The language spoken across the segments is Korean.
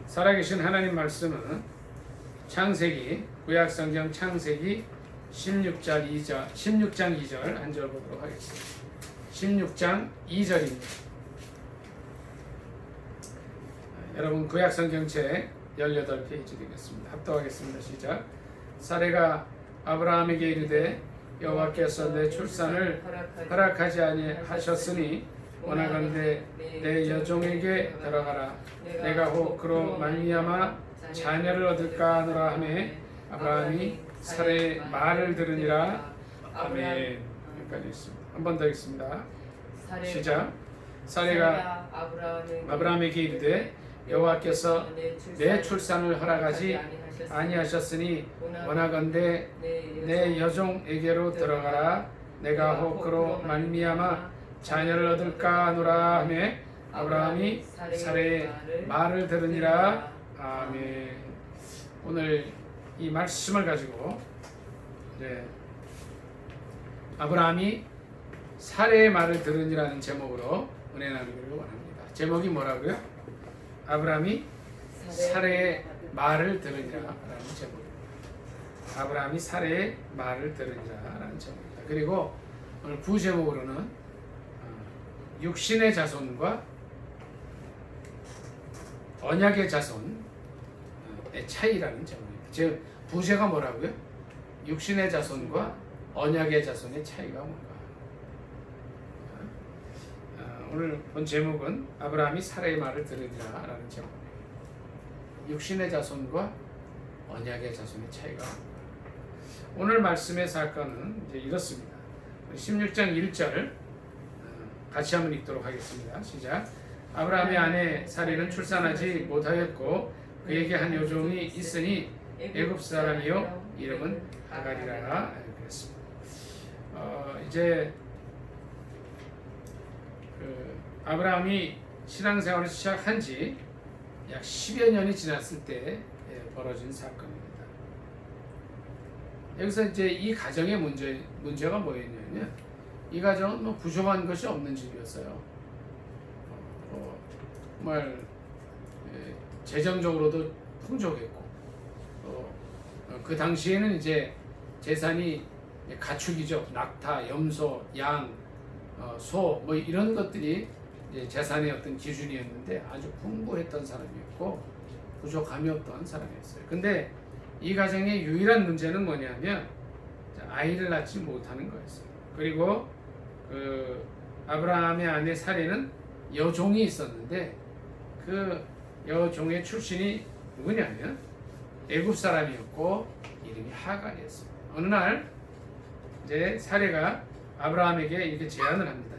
살아계신 하나님 말씀은 창세기, 구약성경 창세기 16장 2절 한 절 보도록 하겠습니다. 16장 2절입니다. 여러분 구약성경 책 18페이지 되겠습니다. 합독하겠습니다. 시작. 사레가 아브라함에게 이르되 여호와께서 내 출산을 허락하지 아니하셨으니 원하건대 내 여종에게 들어가라. 내가 혹 그로 말미암아 자녀를 얻을까 하노라 하매 아브라함이 사레의 말을 들으니라. 아멘. 여기까지 있습니다. 한 번 더 읽습니다. 시작. 사레가 아브라함에게 이르되 여호와께서 내 출산을 허락하지 아니하셨으니 원하건대 내 여종에게로 들어가라. 내가 혹 그로 말미암아 자녀를 얻을까 하노라 하며 아브라함이 사레의 말을 들으니라. 아멘. 오늘 이 말씀을 가지고 아브라함이 사레의 말을 들으니라는 제목으로 은혜 나누기를 원합니다. 제목이 뭐라고요? 아브라함이 사레의 말을 들으니라라는 제목입니다. 아브라함이 사레의 말을 들으니라라는 제목입니다. 그리고 오늘 부제목으로는 육신의 자손과 언약의 자손의 차이라는 제목입니다. 즉 부제가 뭐라고요? 육신의 자손과 언약의 자손의 차이가 뭔가. 오늘 본 제목은 아브라함이 사레의 말을 들으리라라는 제목입니다. 육신의 자손과 언약의 자손의 차이가 뭔가. 오늘 말씀의 사건은 이제 이렇습니다. 16장 1절 같이 한번 읽도록 하겠습니다. 시작. 아브라함의 아내 사레는 출산하지 못하였고 그에게 한 여종이 있으니 애굽 사람이요 이름은 하갈이라 그랬습니다. 이제 아브라함이 신앙생활을 시작한 지 약 10여 년이 지났을 때 벌어진 사건입니다. 여기서 이제 이 가정의 문제가 뭐였냐면 이 가정은 뭐 부족한 것이 없는 집이었어요. 정말 재정적으로도 풍족했고 그 당시에는 이제 재산이 가축이죠. 낙타, 염소, 양, 소 뭐 이런 것들이 이제 재산의 어떤 기준이었는데 아주 풍부했던 사람이었고 부족함이 없던 사람이었어요. 근데 이 가정의 유일한 문제는 뭐냐면 아이를 낳지 못하는 거였어요. 그리고 그 아브라함의 아내 사레는 여종이 있었는데 그 여종의 출신이 누구냐면 애굽 사람이었고 이름이 하갈이었습니다. 어느 날 이제 사레가 아브라함에게 이렇게 제안을 합니다.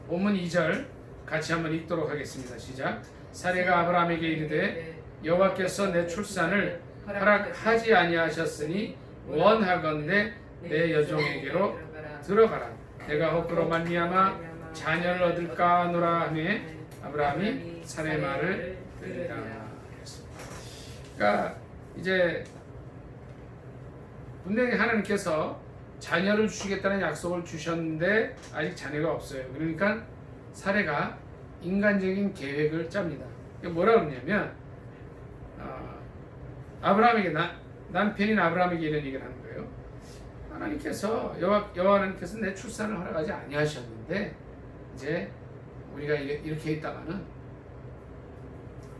본문 2절 같이 한번 읽도록 하겠습니다. 시작. 사레가 아브라함에게 이르되 여호와께서 내 출산을 허락하지 아니하셨으니 원하건대 내 여종에게로 들어가라. 내가 헛그로 말미암아 자녀를 얻을까 하노라 하며 아브라함이 사레의 말을 들으리라. 그러니까 이제 분명히 하나님께서 자녀를 주시겠다는 약속을 주셨는데 아직 자녀가 없어요. 그러니까 사레가 인간적인 계획을 짭니다. 뭐라 그러냐면 아브라함에게 남편인 아브라함에게 이런 얘기를 하는 거예요. 하나님께서 여호와 하나님께서 내 출산을 허락하지 아니하셨는데 이제 우리가 이렇게 있다가는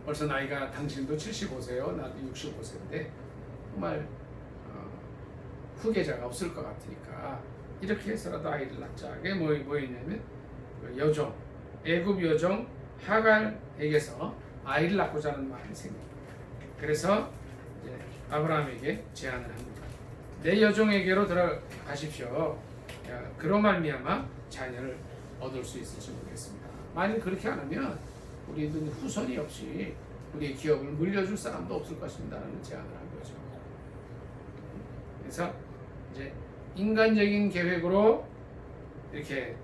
벌써 나이가 당신도 75세요, 나도 65세인데 정말 후계자가 없을 것 같으니까 이렇게 해서라도 아이를 낳자. 그게 뭐였냐면 여종, 애굽 여종 하갈에게서 아이를 낳고자 하는 마음이 생깁니다. 그래서 이제 아브라함에게 제안을 합니다. 내 여종에게로 들어가십시오. 그로 말미암아 자녀를 얻을 수 있을지 모르겠습니다. 만약 그렇게 안 하면 우리는 후손이 없이 우리의 기업을 물려줄 사람도 없을 것입니다라는 제안을 한 거죠. 그래서 이제 인간적인 계획으로 이렇게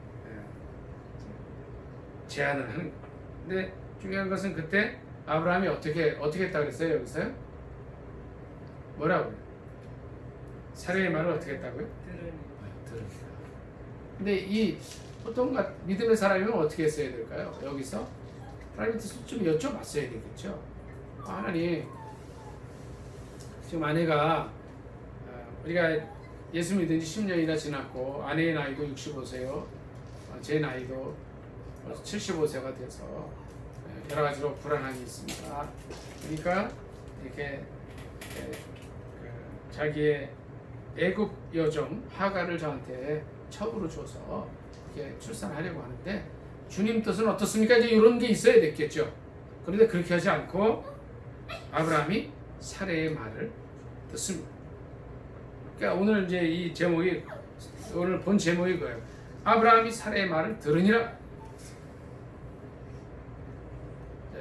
제안을 하는 거예요. 근데 중요한 것은 그때 아브라함이 어떻게 했다 그랬어요? 여기서요? 뭐라고요? 사레의 말을 어떻게 했다고요? 들으니라. 근데 이 보통 믿음의 사람이면 어떻게 했어야 될까요? 여기서 하나님한테 좀 여쭤봤어야 되겠죠. 하나님 지금 아내가 우리가 예수 믿은 지 10년이나 지났고 아내의 나이도 65세요. 제 나이도 75세가 돼서 여러 가지로 불안함이 있습니다. 그러니까 이렇게 자기의 애굽 여종 하갈을 저한테 첩으로 줘서 이렇게 출산하려고 하는데 주님 뜻은 어떻습니까? 이제 이런 게 있어야 됐겠죠. 그런데 그렇게 하지 않고 아브라함이 사레의 말을 듣습니다. 그러니까 오늘 이제 이 제목이 오늘 본 제목이 그거예요. 아브라함이 사레의 말을 들으니라.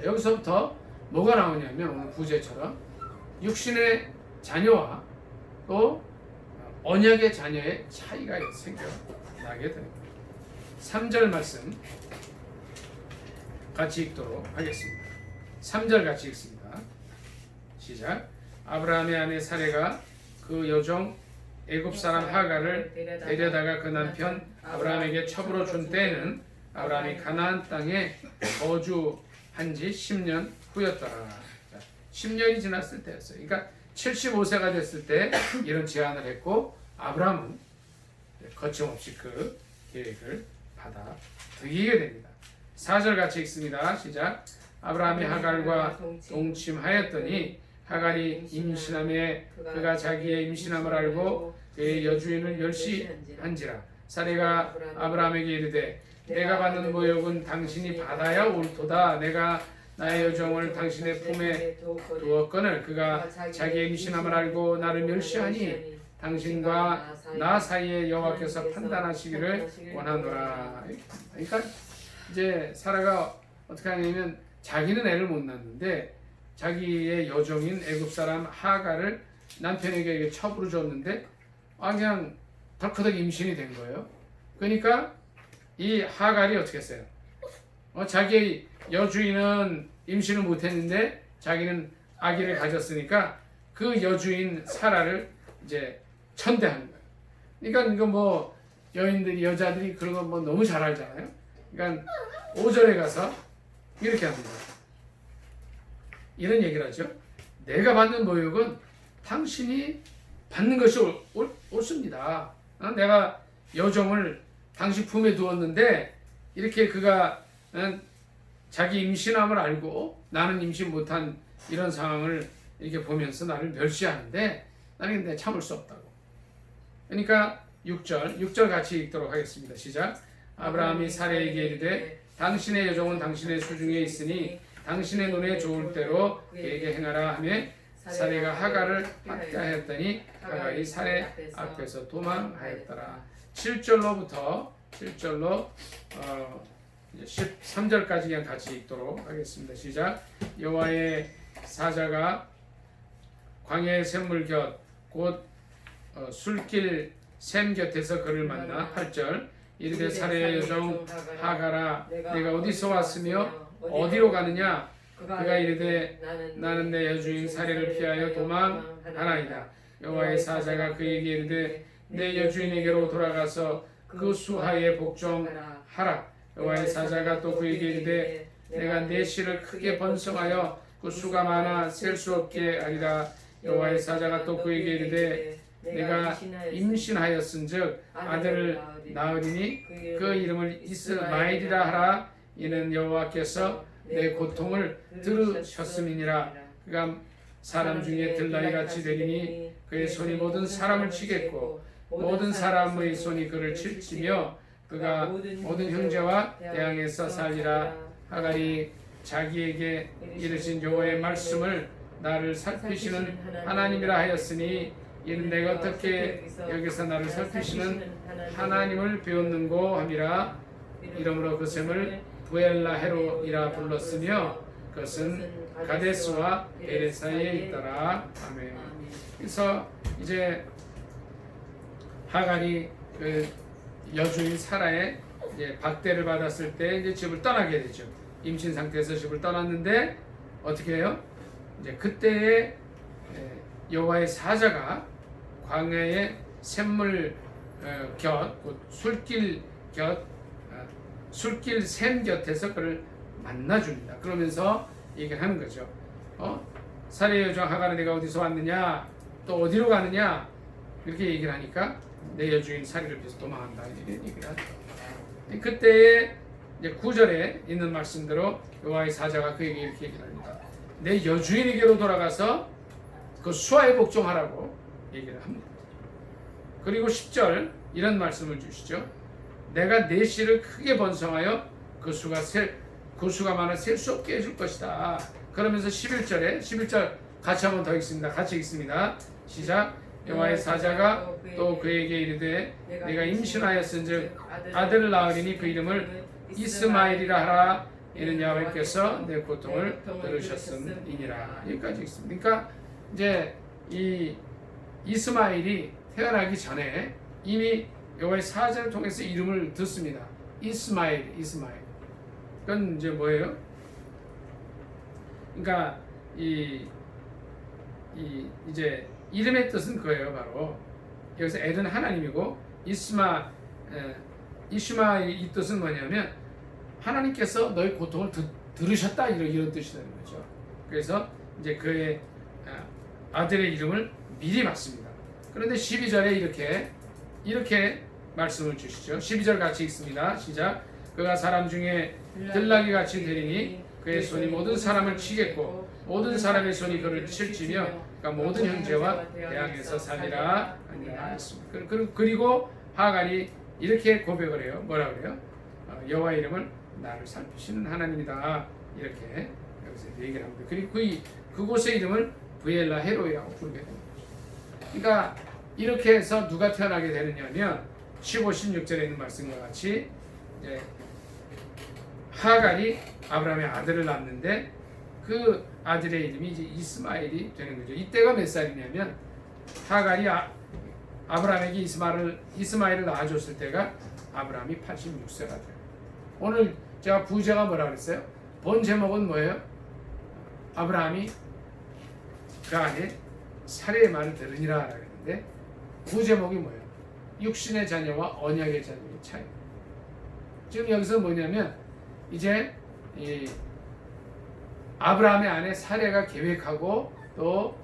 여기서부터 뭐가 나오냐면 오늘 구제처럼 육신의 자녀와 또 언약의 자녀의 차이가 생겨나게 됩니다. 3절 말씀 같이 읽도록 하겠습니다. 3절 같이 읽습니다. 시작. 아브라함의 아내 사레가 그 여종 애굽 사람 하갈을 데려다가 그 남편 아브라함에게 첩으로 준 때에는 아브라함이 가나안 땅에 거주한 지 10년 후였더라. 10년이 지났을 때였어요. 그러니까 75세가 됐을 때 이런 제안을 했고 아브라함은 거침없이 그 계획을 받아들이게 됩니다. 4절 같이 읽습니다. 시작. 아브라함이 하갈과 동침하였더니 하갈이 임신함에 그가 자기의 임신함을 알고 그의 여주인을 멸시한지라. 사레가 아브라함에게 이르되 내가 받는 모욕은 당신이 받아야 옳도다. 내가 나의 여종을 당신의 품에 두었거늘 그가 자기의 임신함을 알고 나를 멸시하니 당신과 나 사이에 여호와께서 판단하시기를 원하노라. 그러니까 이제 사라가 어떻게 하냐면 자기는 애를 못 낳는데 자기의 여종인 애굽 사람 하갈을 남편에게 첩으로 줬는데 그냥 덜커덕 임신이 된 거예요. 그러니까 이 하갈이 어떻게 했어요? 자기의 여주인은 임신을 못했는데 자기는 아기를 가졌으니까 그 여주인 사라를 이제 천대하는 거예요. 그러니까 이거 뭐 여인들이 여자들이 그런 거 뭐 너무 잘 알잖아요. 그러니까 5절에 가서 이렇게 합니다. 이런 얘기를 하죠. 내가 받는 모욕은 당신이 받는 것이 옳습니다. 내가 여종을 당신 품에 두었는데 이렇게 그가 자기 임신함을 알고 나는 임신 못한 이런 상황을 이렇게 보면서 나를 멸시하는데 나는 근데 참을 수 없다고. 그러니까 6절 같이 읽도록 하겠습니다. 시작. 아브라함이 사레에게 이르되 당신의 여종은 당신의 수중에 있으니 당신의 눈에 좋을 대로 그에게 행하라 하며 사레가 하갈을 학대하였더니 하갈이 사레 앞에서 도망하였더라. 7절로 13절까지 그냥 같이 읽도록 하겠습니다. 시작. 여호와의 사자가 광야의 샘물 곁 곧 술길 샘 곁에서 그를 만나 8절 이르되 사레의 여종 하갈아 내가 어디서 왔으며 어디로 가느냐 그가 이르되 나는 내 여주인 사레를 피하여 도망하나이다. 여호와의 사자가 그에게 이르되 내 여주인에게로 돌아가서 그 수하에 복종하라. 여호와의 사자가 또 그에게 이르되 내가 내 씨를 크게 번성하여 그 수가 많아 셀 수 없게 하리라. 여호와의 사자가 또 그에게 이르되 내가 임신하였은즉 아들을 낳으리니 그 이름을 이스마엘이라 하라. 이는 여호와께서 내 고통을 들으셨음이니라. 그가 사람 중에 들나이같이 되리니 그의 손이 모든 사람을 치겠고 모든 사람의 손이 그를 칠치며 그가 모든 형제와 대항에서 살리라. 하갈이 자기에게 이르신 여호와의 말씀을 나를 살피시는 하나님이라 하였으니 이는 내가 어떻게 여기서 나를 살피시는 하나님을 배웠는고 함이라. 이러므로 그 샘을 부엘라헤로이라 불렀으며 그것은 가데스와 베레 사이에 있더라. 아멘. 그래서 이제 하갈이 그 여주인 사라의 이제 박대를 받았을 때 이제 집을 떠나게 되죠. 임신 상태에서 집을 떠났는데 어떻게 해요? 이제 그때에 여호와의 사자가 광야의 샘물 곁, 술길 곁, 술길 샘 곁에서 그를 만나줍니다. 그러면서 얘기를 하는 거죠. 사례의 여종 하갈은 내가 어디서 왔느냐, 또 어디로 가느냐, 이렇게 얘기를 하니까 내 여주인 사례를 비해서 도망한다, 이렇게 얘기를 하죠. 그때에 이제 9절에 있는 말씀대로 여호와의 사자가 그에게 이렇게 얘기를 합니다. 내 여주인에게로 돌아가서 그 수하에 복종하라고 얘기를 합니다. 그리고 10절 이런 말씀을 주시죠. 내가 내 씨를 크게 번성하여 그 수가 많아 셀 수 없게 해줄 것이다. 그러면서 11절 같이 한번 더 읽습니다. 같이 읽습니다. 시작. 여호와의 사자가 또 그에게 이르되 내가 임신하였은즉 아들을 낳으리니 그 이름을 이스마엘이라 하라. 이는 여호와께서 내 고통을 들으셨음이니라. 여기까지 읽습니다. 그러니까 이제 이 이스마엘이 태어나기 전에 이미 여호와의 사자를 통해서 이름을 듣습니다. 이스마엘. 그건 이제 뭐예요? 그러니까 이제 이름의 뜻은 그거예요. 바로 여기서 엘은 하나님이고 이슈마엘 이 뜻은 뭐냐면 하나님께서 너의 고통을 들으셨다, 이런 뜻이 되는 거죠. 그래서 이제 그의 아들의 이름을 미리 맞습니다. 그런데 12절에 이렇게 말씀을 주시죠. 12절 같이 읽습니다. 시작. 그가 사람 중에 들나귀 같이 되리니 그의 손이 모든 사람을 치겠고 모든 사람의 손이 그를 칠지며 그러니까 모든 형제와 대항해서 살리라 하였습니다. 그리고 하갈이 이렇게 고백을 해요. 뭐라 그래요? 여호와의 이름을 나를 살피시는 하나님이다, 이렇게 여기서 얘기를 합니다. 그리고 그곳의 이름을 브엘라 헤로이라고 부르게 됩니다. 그러니까 이렇게 해서 누가 태어나게 되느냐면 15, 16절에 있는 말씀과 같이 이제 하갈이 아브라함의 아들을 낳는데 그 아들의 이름이 이제 이스마엘이 되는 거죠. 이때가 몇 살이냐면 하갈이 아브라함에게 이스마엘을 낳아줬을 때가 아브라함이 86세가 돼요. 오늘 제가 부제가 뭐라 그랬어요? 본 제목은 뭐예요? 아브라함이 그 안에 사례의 말을 들으니라 그랬는데 부제목이 뭐예요? 육신의 자녀와 언약의 자녀의 차이. 지금 여기서 뭐냐면 이제 이 아브라함의 아내 사례가 계획하고 또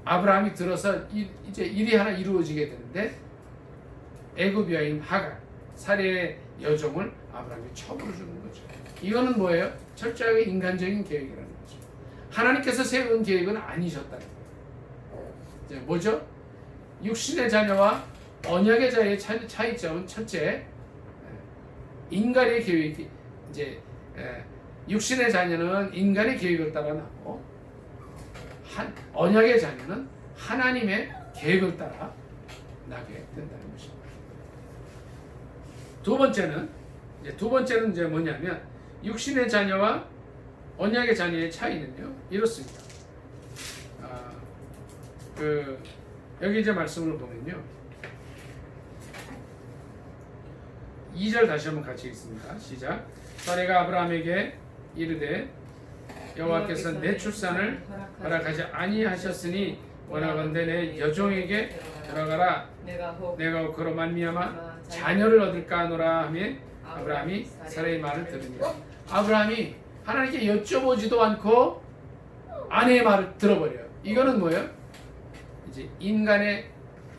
아브라함이 들어서 이제 일이 하나 이루어지게 되는데 애굽 여인 하갈, 사례의 여종을 아브라함이 처음으로 주는 거죠. 이거는 뭐예요? 철저하게 인간적인 계획이라는 거죠. 하나님께서 세운 계획은 아니셨다는 거예요. 이제 뭐죠? 육신의 자녀와 언약의 자녀의 차이점은 첫째, 인간의 계획이 이제 육신의 자녀는 인간의 계획을 따라 나고 언약의 자녀는 하나님의 계획을 따라 나게 된다는 것입니다. 두 번째는 이제 뭐냐면 육신의 자녀와 언약의 자녀의 차이는요 이렇습니다. 여기 이제 말씀을 보면요 2절 다시 한번 같이 읽습니다. 시작. 사레가 아브라함에게 이르되 여호와께서 내 출산을 허락하지 아니하셨으니 원하건대 내 여종에게 들어가라. 내가 그로 말미암아 자녀를 얻을까 하노라 하며 아브라함이 사레의 말을 들으니 아브라함이 하나님께 여쭤보지도 않고 아내의 말을 들어버려요. 이거는 뭐예요? 이제 인간의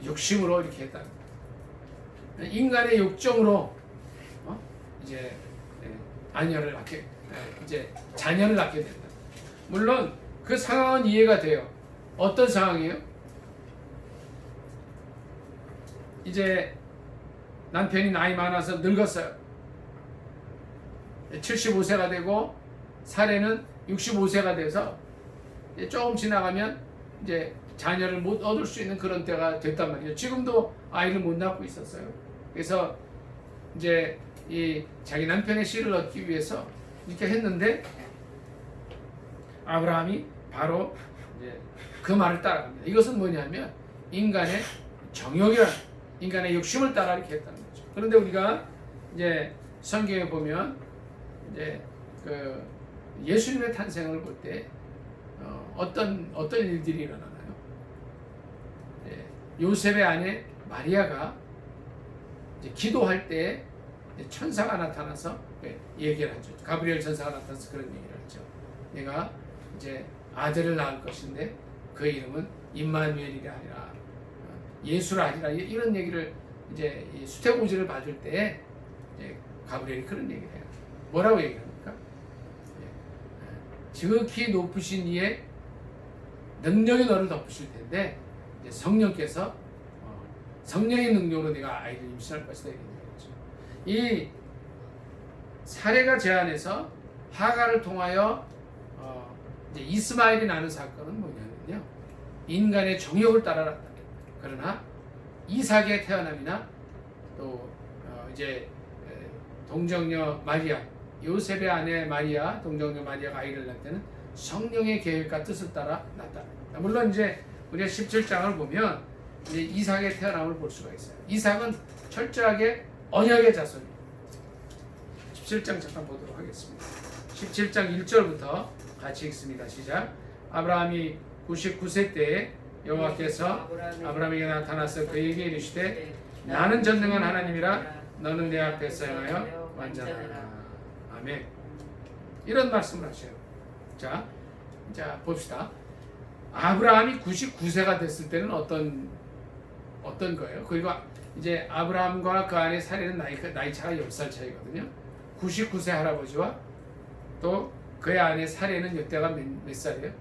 욕심으로 이렇게 했다. 인간의 욕정으로 이제 아녀를 낳게 이제 자녀를 낳게 된다. 물론 그 상황은 이해가 돼요. 어떤 상황이에요? 이제 남편이 나이 많아서 늙었어요. 75세가 되고 사례는 65세가 돼서 조금 지나가면 이제 자녀를 못 얻을 수 있는 그런 때가 됐단 말이에요. 지금도 아이를 못 낳고 있었어요. 그래서 이제 이 자기 남편의 씨를 얻기 위해서 이렇게 했는데 아브라함이 바로 이제 그 말을 따라갑니다. 이것은 뭐냐면 인간의 정욕이라는 인간의 욕심을 따라 이렇게 했다는 거죠. 그런데 우리가 이제 성경에 보면 이제 그 예수님의 탄생을 볼 때 어떤 일들이 일어나나요? 요셉의 아내 마리아가 이제 기도할 때 천사가 나타나서 얘기를 하죠. 가브리엘 천사가 나타나서 그런 얘기를 하죠. 내가 이제 아들을 낳을 것인데 그 이름은 임마누엘이라 아니라 예수라 아니라 이런 얘기를 이제 수태고지를 받을 때 가브리엘이 그런 얘기를 해요. 뭐라고 얘기합니까? 지극히 높으신 이의 능력이 너를 덮으실 텐데 이제 성령께서 성령의 능력으로 내가 아이를 임신할 것이다 이런 얘기죠. 이 사례가 제안해서 하갈을 통하여 이제 이스마엘이 나는 사건은 뭐냐면요, 인간의 정욕을 따라갔다. 그러나 이삭의 태어남이나 또 이제 동정녀 마리아, 요셉의 아내 마리아, 동정녀 마리아가 아이를 낳을 때는 성령의 계획과 뜻을 따라 낳았다. 물론 이제 우리가 17장을 보면 이제 이삭의 태어남을 볼 수가 있어요. 이삭은 철저하게 언약의 자손이에요. 17장 잠깐 보도록 하겠습니다. 17장 1절부터 같이 읽습니다. 시작. 아브라함이 99세 때에 여호와께서 아브라함에게 나타나서 그에게 이르시되 나는 전능한 하나님이라 너는 내 앞에서 행하여 완전하라. 아멘. 이런 말씀을 하셔요. 자 봅시다. 아브라함이 99세가 됐을 때는 어떤 거예요? 그리고 이제 아브라함과 그 아내 사례는 나이 차가 10살 차이거든요. 99세 할아버지와 또 그의 아내 사례는 이때가 몇 살이에요?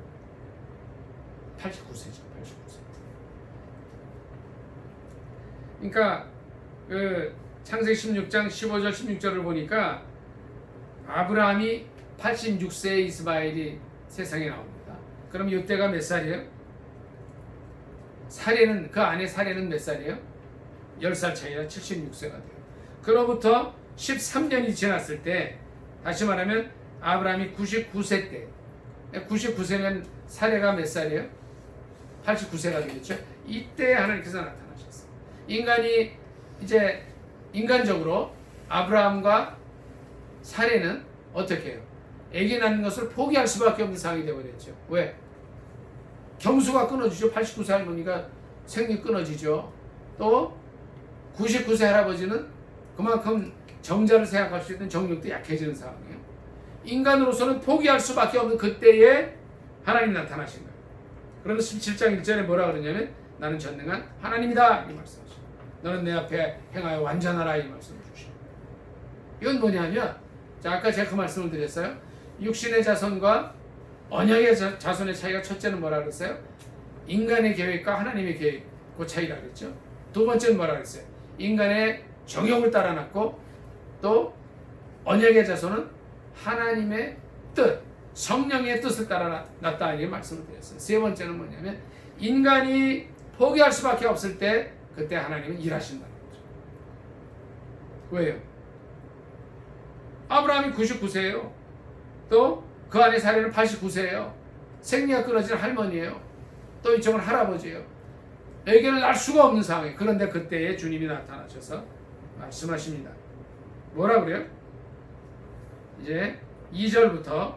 89세죠. 89세. 그러니까 그 창세기 16장 15절 16절을 보니까 아브라함이 86세에 이스마엘이 세상에 나옵니다. 그럼 이때가 몇 살이에요? 사례는 그 아내 사례는 몇 살이에요? 10살 차이라 76세가 돼요. 그로부터 13년이 지났을 때 다시 말하면 아브라함이 99세 때 99세면 사례가 몇 살이에요? 89세가 되겠죠. 이때 하나님께서 나타나셨어요. 인간이 이제 인간적으로 아브라함과 사례는 어떻게 해요? 아기 낳는 것을 포기할 수밖에 없는 상황이 되어버렸죠. 왜? 경수가 끊어지죠. 89세 할머니가 생리 끊어지죠. 또 99세 할아버지는 그만큼 정자를 생각할 수 있는 정력도 약해지는 상황이에요. 인간으로서는 포기할 수밖에 없는 그때에 하나님 나타나신 거예요. 그러면 17장 1절에 뭐라 그러냐면 나는 전능한 하나님이다 이 말씀하시죠. 너는 내 앞에 행하여 완전하라 이 말씀을 주시죠. 이건 뭐냐면 자, 아까 제가 그 말씀을 드렸어요. 육신의 자손과 언약의 자손의 차이가 첫째는 뭐라 그랬어요? 인간의 계획과 하나님의 계획 그 차이라 그랬죠. 두 번째는 뭐라 그랬어요? 인간의 정욕을 따라 낳고 또 언약의 자손은 하나님의 뜻, 성령의 뜻을 따라 낳았다 이렇게 말씀을 드렸어요. 세 번째는 뭐냐면 인간이 포기할 수밖에 없을 때 그때 하나님은 일하신다는 거죠. 왜요? 아브라함이 99세예요. 또 그 안에 사례는 89세예요. 생리가 끊어진 할머니예요. 또 이쪽은 할아버지예요. 애견을 낳을 수가 없는 상황이에요. 그런데 그때에 주님이 나타나셔서 말씀하십니다. 뭐라 그래요? 이제 2절부터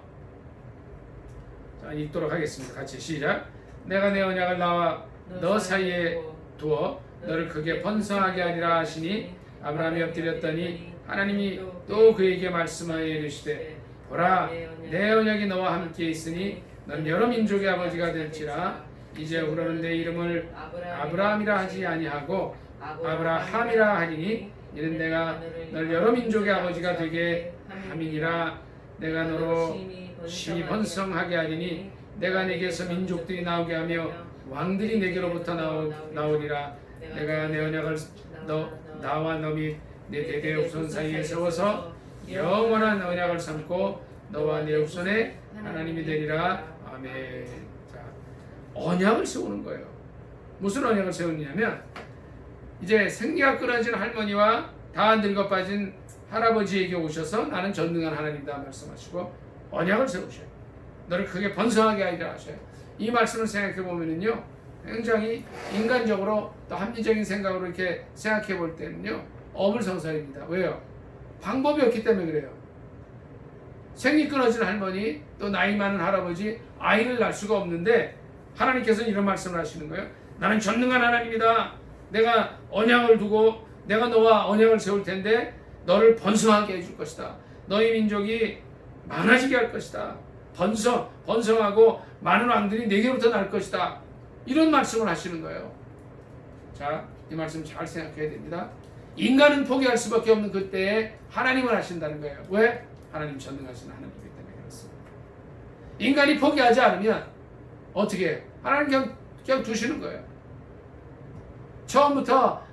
자, 읽도록 하겠습니다. 같이 시작. 내가 내 언약을 나와 너 사이에 두어 너를 크게 번성하게 하리라 하시니 아브라함이 엎드렸더니 하나님이 또 그에게 말씀하여 이르시되 보라 내 언약이 너와 함께 있으니 넌 여러 민족의 아버지가 될지라 이제후로는 내 이름을 아브라함이라 하지 아니하고 아브라함이라 하리니 이는 내가 널 여러 민족의 아버지가 되게 함이니라. 내가 너로 심히 번성하게 하리니 내가 내게서 민족들이 나오게 하며 왕들이 내게로부터 나오리라. 내가 내 언약을 나와 너 및 내 대대 후손 사이에 세워서 영원한 언약을 삼고 너와 내 후손의 하나님이 되리라. 아멘. 자, 언약을 세우는 거예요. 무슨 언약을 세우느냐면 이제 생리가 끊어진 할머니와 다 늙어 빠진 할아버지에게 오셔서 나는 전능한 하나님이다 말씀하시고 언약을 세우셔요. 너를 크게 번성하게 하리라 하셔요. 이 말씀을 생각해 보면은요, 굉장히 인간적으로 또 합리적인 생각으로 이렇게 생각해 볼 때는요 어물성설입니다. 왜요? 방법이 없기 때문에 그래요. 생리 끊어진 할머니 또 나이 많은 할아버지 아이를 낳을 수가 없는데 하나님께서는 이런 말씀을 하시는 거예요. 나는 전능한 하나님이다. 내가 언약을 두고 내가 너와 언약을 세울 텐데 너를 번성하게 해줄 것이다. 너희 민족이 많아지게 할 것이다. 번성하고 많은 왕들이 내게로부터 날 것이다. 이런 말씀을 하시는 거예요. 자, 이 말씀 잘 생각해야 됩니다. 인간은 포기할 수밖에 없는 그때에 하나님을 하신다는 거예요. 왜? 하나님 전능하신 하나님이기 때문에 그렇습니다. 인간이 포기하지 않으면 어떻게 해요? 하나님 그냥 두시는 거예요. 처음부터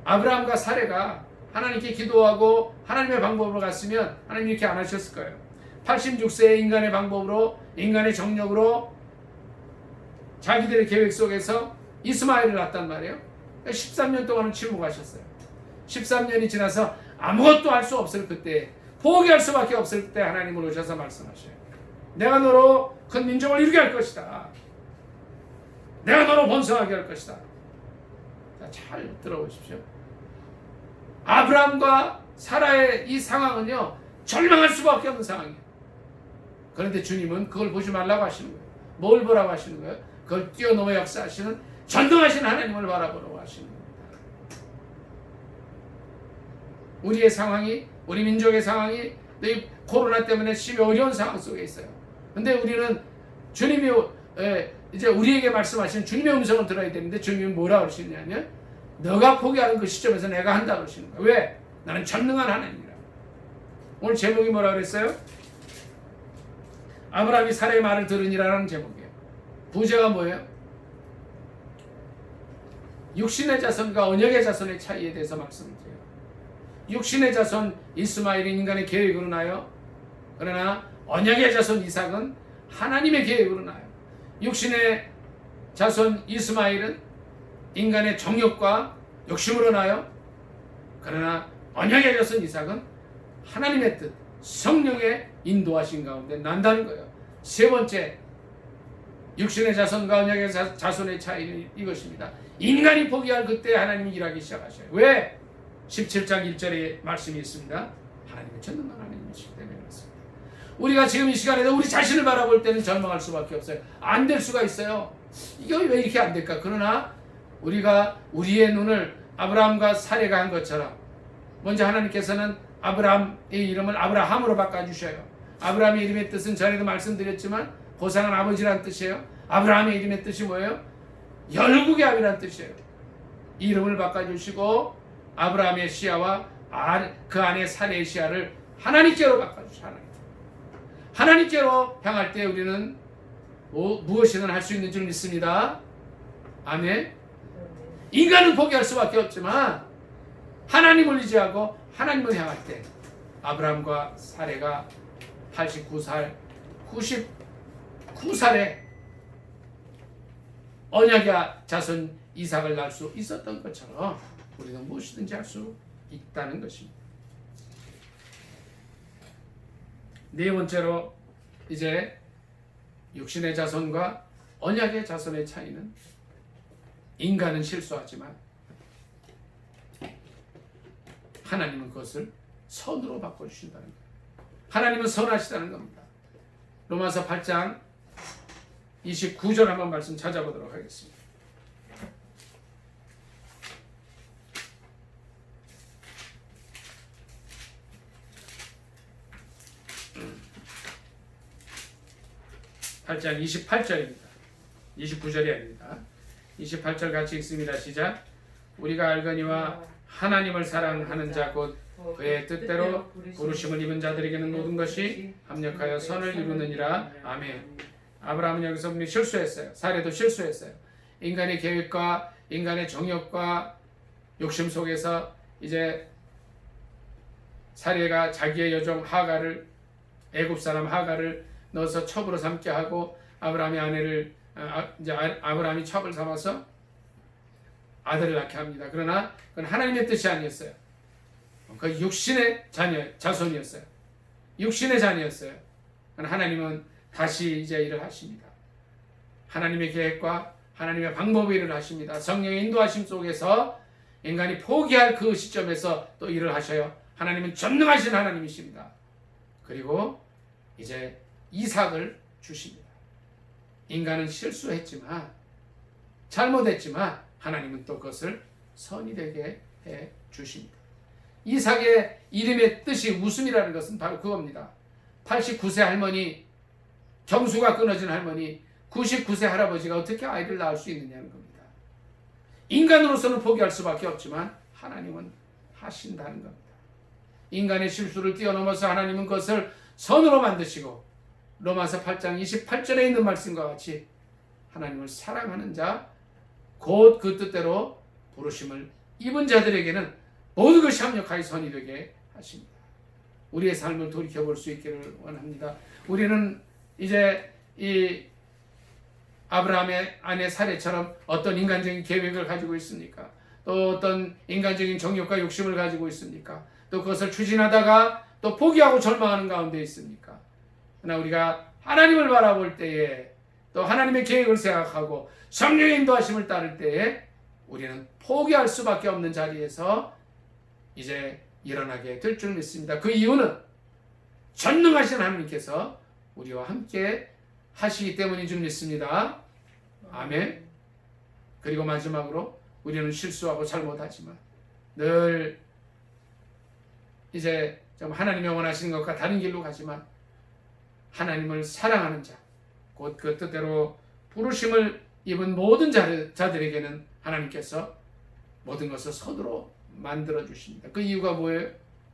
아브라함과 사레가 하나님께 기도하고 하나님의 방법으로 갔으면 하나님 이렇게 안 하셨을 거예요. 86세의 인간의 방법으로, 인간의 정력으로 자기들의 계획 속에서 이스마엘을 낳았단 말이에요. 13년 동안은 침묵하셨어요. 13년이 지나서 아무것도 할 수 없을 그때, 포기할 수밖에 없을 때 하나님을 오셔서 말씀하셔요. 내가 너로 큰 민족을 이루게 할 것이다. 내가 너로 번성하게 할 것이다. 자, 잘 들어보십시오. 아브라함과 사라의 이 상황은요, 절망할 수밖에 없는 상황이에요. 그런데 주님은 그걸 보지 말라고 하시는 거예요. 뭘 보라고 하시는 거예요? 그걸 뛰어넘어 역사하시는 전능하신 하나님을 바라보라고 하시는 겁니다. 우리의 상황이, 우리 민족의 상황이 이 코로나 때문에 심히 어려운 상황 속에 있어요. 근데 우리는 주님이 이제 우리에게 말씀하시는 주님의 음성을 들어야 되는데 주님이 뭐라고 그러시냐면 너가 포기하는 그 시점에서 내가 한다 그러시는 거예요. 왜? 나는 전능한 하나님이라. 오늘 제목이 뭐라 그랬어요? 아브라함이 사라의 말을 들으니라는 제목이에요. 부제가 뭐예요? 육신의 자손과 언약의 자손의 차이에 대해서 말씀을 드려요. 육신의 자손 이스마엘은 인간의 계획으로 나요. 그러나 언약의 자손 이삭은 하나님의 계획으로 나요. 육신의 자손 이스마엘은 인간의 정욕과 욕심으로 나요. 그러나 언약의 자손 이삭은 하나님의 뜻, 성령의 인도하신 가운데 난다는 거예요. 세 번째, 육신의 자손과 언약의 자손의 차이는 이것입니다. 인간이 포기할 그때 하나님이 일하기 시작하셔요. 왜? 17장 1절에 말씀이 있습니다. 하나님은 전능한 하나님이시기 때문에 그렇습니다. 우리가 지금 이 시간에도 우리 자신을 바라볼 때는 절망할 수밖에 없어요. 안 될 수가 있어요. 이게 왜 이렇게 안 될까? 그러나 우리가 우리의 눈을 아브라함과 사레가 한 것처럼 먼저 하나님께서는 아브라함의 이름을 아브라함으로 바꿔주셔요. 아브라함의 이름의 뜻은 전에도 말씀드렸지만 고상한 아버지란 뜻이에요. 아브라함의 이름의 뜻이 뭐예요? 열국의 아비란 뜻이에요. 이름을 바꿔주시고 아브라함의 시야와 그 안에 사레의 시야를 하나님께로 바꿔주셔요. 하나님께로 향할 때 우리는 무엇이든 할 수 있는 줄 믿습니다. 아멘. 인간은 포기할 수밖에 없지만 하나님을 의지하고 하나님을 향할 때 아브라함과 사레가 99살에 언약의 자손 이삭을 낳을 수 있었던 것처럼 우리도 무엇이든지 할 수 있다는 것입니다. 네 번째로 이제 육신의 자손과 언약의 자손의 차이는 인간은 실수하지만 하나님은 그것을 선으로 바꿔주신다는 거예요. 하나님은 선하시다는 겁니다. 로마서 8장 29절 한번 말씀 찾아보도록 하겠습니다. (8장) 28절입니다. 29절이 아닙니다. 28절 같이 읽습니다. 시작. 우리가 알거니와 하나님을 사랑하는 자 곧 그의 뜻대로 부르심을 입은 자들에게는 모든 것이 합력하여 선을 이루느니라. 아멘. 아브라함은 여기서 분명히 실수했어요. 사레도 실수했어요. 인간의 계획과 인간의 정욕과 욕심 속에서 이제 사레가 자기의 여종 하갈을, 애굽 사람 하갈을 넣어서 첩으로 삼게 하고 아브라함의 아내를 이제 아브라함이 첩을 삼아서 아들을 낳게 합니다. 그러나 그건 하나님의 뜻이 아니었어요. 그 육신의 자손이었어요. 육신의 자녀였어요. 하나님은 다시 이제 일을 하십니다. 하나님의 계획과 하나님의 방법의 일을 하십니다. 성령의 인도하심 속에서 인간이 포기할 그 시점에서 또 일을 하셔요. 하나님은 전능하신 하나님이십니다. 그리고 이제 이삭을 주십니다. 인간은 실수했지만 잘못했지만 하나님은 또 그것을 선이 되게 해 주십니다. 이삭의 이름의 뜻이 웃음이라는 것은 바로 그겁니다. 89세 할머니 정수가 끊어진 할머니 99세 할아버지가 어떻게 아이를 낳을 수 있느냐는 겁니다. 인간으로서는 포기할 수밖에 없지만 하나님은 하신다는 겁니다. 인간의 실수를 뛰어넘어서 하나님은 그것을 선으로 만드시고 로마서 8장 28절에 있는 말씀과 같이 하나님을 사랑하는 자 곧 그 뜻대로 부르심을 입은 자들에게는 모든 것이 합력하여 선이 되게 하십니다. 우리의 삶을 돌이켜볼 수 있기를 원합니다. 우리는 이제 이 아브라함의 아내 사례처럼 어떤 인간적인 계획을 가지고 있습니까? 또 어떤 인간적인 정욕과 욕심을 가지고 있습니까? 또 그것을 추진하다가 또 포기하고 절망하는 가운데 있습니까? 그러나 우리가 하나님을 바라볼 때에 또 하나님의 계획을 생각하고 성령의 인도하심을 따를 때에 우리는 포기할 수밖에 없는 자리에서 이제 일어나게 될 줄 믿습니다. 그 이유는 전능하신 하나님께서 우리와 함께 하시기 때문인 줄 믿습니다. 아멘. 그리고 마지막으로 우리는 실수하고 잘못하지만 늘 이제 좀 하나님이 원하시는 것과 다른 길로 가지만 하나님을 사랑하는 자, 곧 그 뜻대로 부르심을 입은 모든 자들에게는 하나님께서 모든 것을 선으로 만들어 주십니다. 그 이유가 뭐예요?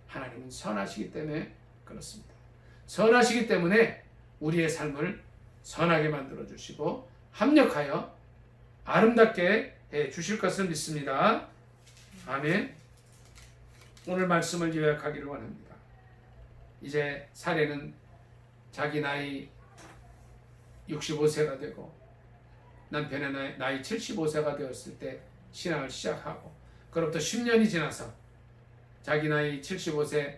하나님은 선하시기 때문에 그렇습니다. 선하시기 때문에 우리의 삶을 선하게 만들어 주시고 합력하여 아름답게 해 주실 것을 믿습니다. 아멘. 오늘 말씀을 요약하기를 원합니다. 이제 사례는 자기 나이 65세가 되고 남편의 나이 75세가 되었을 때 신앙을 시작하고 그로부터 10년이 지나서 자기 나이 75세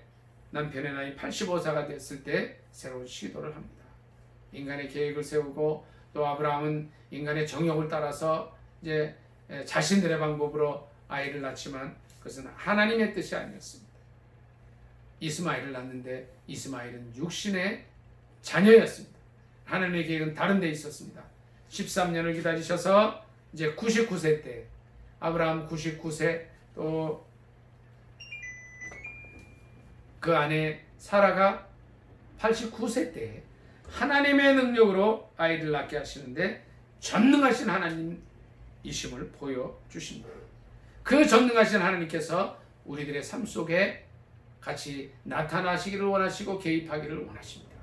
남편의 나이 85세가 됐을 때 새로운 시도를 합니다. 인간의 계획을 세우고 또 아브라함은 인간의 정욕을 따라서 이제 자신들의 방법으로 아이를 낳지만 그것은 하나님의 뜻이 아니었습니다. 이스마엘을 낳는데 이스마엘은 육신의 자녀였습니다. 하나님의 계획은 다른 데 있었습니다. 13년을 기다리셔서 이제 99세 때 아브라함 99세 또 그 아내 사라가 89세 때 하나님의 능력으로 아이를 낳게 하시는데 전능하신 하나님이심을 보여주십니다. 그 전능하신 하나님께서 우리들의 삶 속에 같이 나타나시기를 원하시고 개입하기를 원하십니다.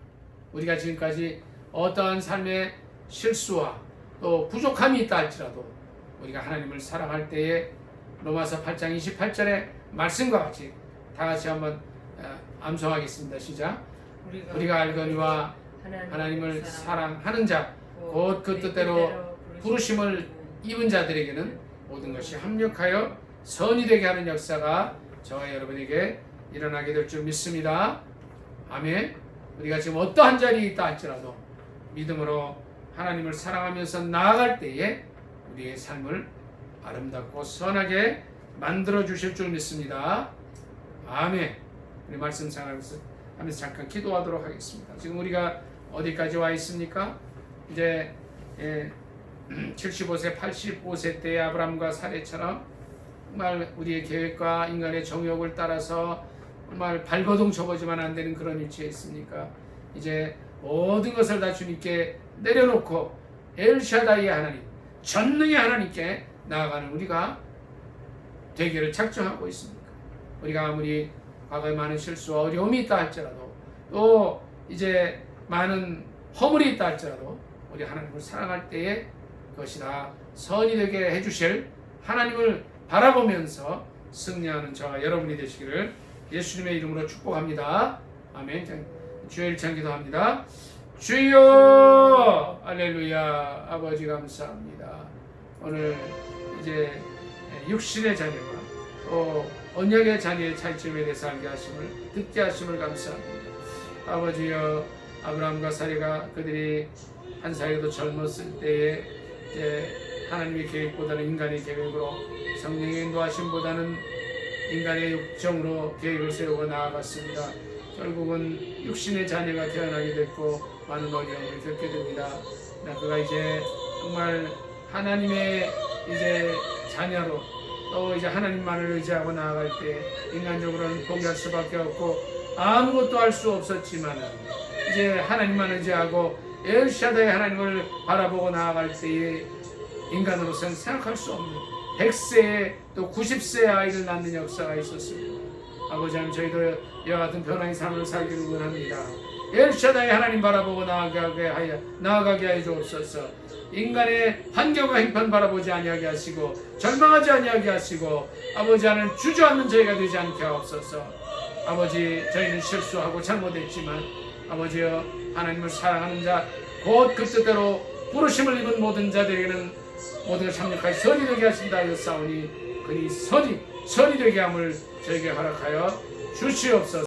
우리가 지금까지 어떠한 삶의 실수와 또 부족함이 있다 할지라도 우리가 하나님을 사랑할 때에 로마서 8장 28절의 말씀과 같이 다 같이 한번 암송하겠습니다. 시작. 우리가 알거니와 하나님을 사랑하는 자 곧 그 뜻대로 부르심을 입은 자들에게는 모든 것이 합력하여 선이 되게 하는 역사가 저와 여러분에게 일어나게 될 줄 믿습니다. 아멘. 우리가 지금 어떠한 자리에 있다 할지라도 믿음으로 하나님을 사랑하면서 나아갈 때에 우리의 삶을 아름답고 선하게 만들어 주실 줄 믿습니다. 아멘. 우리 말씀 생각하면서 잠깐 기도하도록 하겠습니다. 지금 우리가 어디까지 와 있습니까? 이제 75세, 85세 때의 아브라함과 사례처럼 정말 우리의 계획과 인간의 정욕을 따라서 정말 발버둥 쳐보지만 안 되는 그런 위치에 있습니까? 이제 모든 것을 다 주님께 내려놓고 엘샤다이의 하나님, 전능의 하나님께 나아가는 우리가 되기를 작정하고 있습니까? 우리가 아무리 과거에 많은 실수와 어려움이 있다 할지라도 또 이제 많은 허물이 있다 할지라도 우리 하나님을 사랑할 때에 그것이 다 선이 되게 해주실 하나님을 바라보면서 승리하는 저와 여러분이 되시기를 예수님의 이름으로 축복합니다. 아멘. 주여 일창 기도합니다. 주여 할렐루야. 아버지 감사합니다. 오늘 이제 육신의 자녀와 또 언약의 자녀의 차이점에 대해서 알게 하심을 듣게 하심을 감사합니다. 아버지여 아브라함과 사례가 그들이 한 살에도 젊었을 때에 이제 하나님의 계획보다는 인간의 계획으로 성령의 인도하심보다는 인간의 육정으로 계획을 세우고 나아갔습니다. 결국은 육신의 자녀가 태어나게 됐고 많은 어려움을 겪게 됩니다. 그가 이제 정말 하나님의 이제 자녀로 또 이제 하나님만을 의지하고 나아갈 때 인간적으로는 포기할 수밖에 없고 아무것도 할 수 없었지만 이제 하나님만 의지하고 엘샤다의 하나님을 바라보고 나아갈 때에 인간으로서는 생각할 수 없는 100세에 또 90세의 아이를 낳는 역사가 있었습니다. 아버지 하나님, 저희도 이와 같은 변화의 삶을 살기를 원합니다. 엘샤다의 하나님 바라보고 나아가게 하여 주옵소서. 인간의 환경과 형편 바라보지 아니하게 하시고 절망하지 아니하게 하시고 아버지 하나님 주저앉는 저희가 되지 않게 하옵소서. 아버지, 저희는 실수하고 잘못했지만 아버지여 하나님을 사랑하는 자, 곧 그 뜻대로 부르심을 입은 모든 자들에게는 모든 참력하여 선이 되게 하신다 하였사오니 그니 선이 되게 함을 저에게 허락하여 주시옵소서.